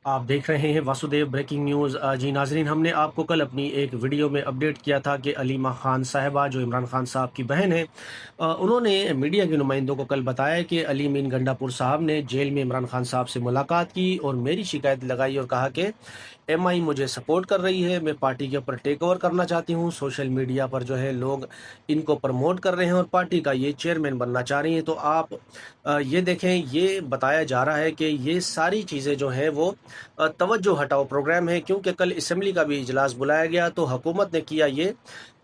आप देख रहे हैं वासुदेव ब्रेकिंग न्यूज़। जी नाजरीन, हमने आपको कल अपनी एक वीडियो में अपडेट किया था कि अलीमा खान साहिबा जो इमरान खान साहब की बहन है, उन्होंने मीडिया के नुमाइंदों को कल बताया कि अली मीन गंडापुर साहब ने जेल में इमरान खान साहब से मुलाकात की और मेरी शिकायत लगाई और कहा कि एमआई मुझे सपोर्ट कर रही है, मैं पार्टी के ऊपर टेक ओवर करना चाहती हूँ। सोशल मीडिया पर जो है लोग इनको प्रमोट कर रहे हैं और पार्टी का ये चेयरमैन बनना चाह रही हैं। तो आप ये देखें, ये बताया जा रहा है कि ये सारी चीज़ें जो हैं वो तवज्जो हटाओ प्रोग्राम है, क्योंकि कल असम्बली का भी इजलास बुलाया गया तो हुकूमत ने किया ये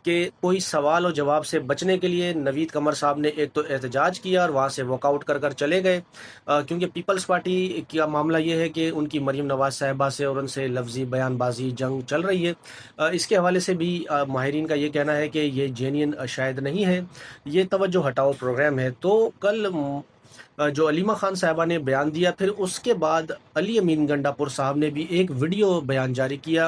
कि कोई सवाल और जवाब से बचने के लिए नवीद कमर साहब ने एक तो एहतजाज किया और वहाँ से वॉकआउट कर चले गए, क्योंकि पीपल्स पार्टी का मामला ये है कि उनकी मरीम नवाज साहिबा से और उनसे लफ्जी बयानबाजी जंग चल रही है। इसके हवाले से भी माहिरीन का ये कहना है कि ये जेन्युइन शायद नहीं है, ये तवज्जो हटाओ प्रोग्राम है। तो कल जो अलीमा खान साहबा ने बयान दिया, फिर उसके बाद अली अमीन गंडापुर साहब ने भी एक वीडियो बयान जारी किया।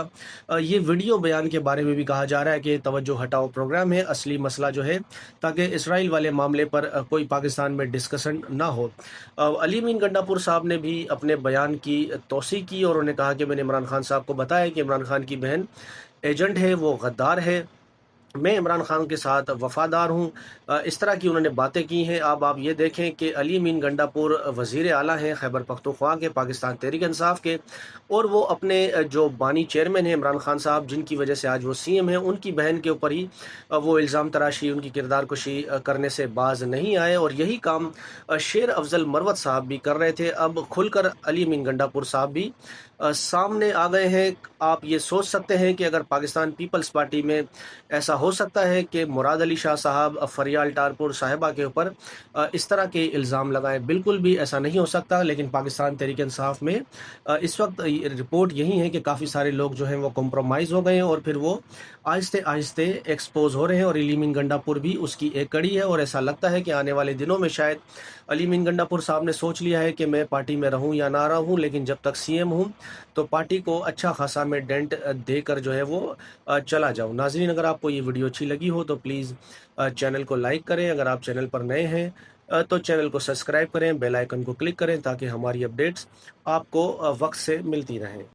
ये वीडियो बयान के बारे में भी कहा जा रहा है कि तवज्जो हटाओ प्रोग्राम है, असली मसला जो है ताकि इसराइल वाले मामले पर कोई पाकिस्तान में डिस्कशन ना हो। अली अमीन गंडापुर साहब ने भी अपने बयान की तौसीक की और उन्होंने कहा कि मैंने इमरान खान साहब को बताया कि इमरान खान की बहन एजेंट है, वो गद्दार है, मैं इमरान खान के साथ वफादार हूँ। इस तरह की उन्होंने बातें की हैं। अब आप ये देखें कि अली अमीन गंडापुर वज़ीर आला हैं खैबर पख्तूनख्वा के, पाकिस्तान तहरीक इंसाफ के, और वो अपने जो बानी चेयरमैन हैं इमरान खान साहब, जिनकी वजह से आज वो सीएम हैं, उनकी बहन के ऊपर ही वो इल्ज़ाम तराशी, उनकी किरदार कुशी करने से बाज नहीं आए। और यही काम शेर अफजल मरवत साहब भी कर रहे थे। अब खुलकर अली अमीन गंडापुर साहब भी सामने आ गए हैं। आप ये सोच सकते हैं कि अगर पाकिस्तान पीपल्स पार्टी में ऐसा हो सकता है कि मुराद अली शाह साहब फरियाल टारपुर साहिबा के ऊपर इस तरह के इल्ज़ाम लगाएं, बिल्कुल भी ऐसा नहीं हो सकता। लेकिन पाकिस्तान तहरीक इंसाफ में इस वक्त रिपोर्ट यही है कि काफ़ी सारे लोग जो हैं वो कॉम्प्रोमाइज़ हो गए हैं और फिर वो आहिस्ते आहिस्ते एक्सपोज हो रहे हैं। और अली मीन गंडापुर भी उसकी एक कड़ी है। और ऐसा लगता है कि आने वाले दिनों में शायद अली मीन गंडापुर साहब ने सोच लिया है कि मैं पार्टी में रहूं या ना रहूं, लेकिन जब तक सीएम हूं तो पार्टी को अच्छा खासा मैं डेंट देकर जो है वो चला जाऊं। नाजरीन, अगर आपको ये वीडियो अच्छी लगी हो तो प्लीज़ चैनल को लाइक करें। अगर आप चैनल पर नए हैं तो चैनल को सब्सक्राइब करें, बेल आइकन को क्लिक करें ताकि हमारी अपडेट्स आपको वक्त से मिलती रहें।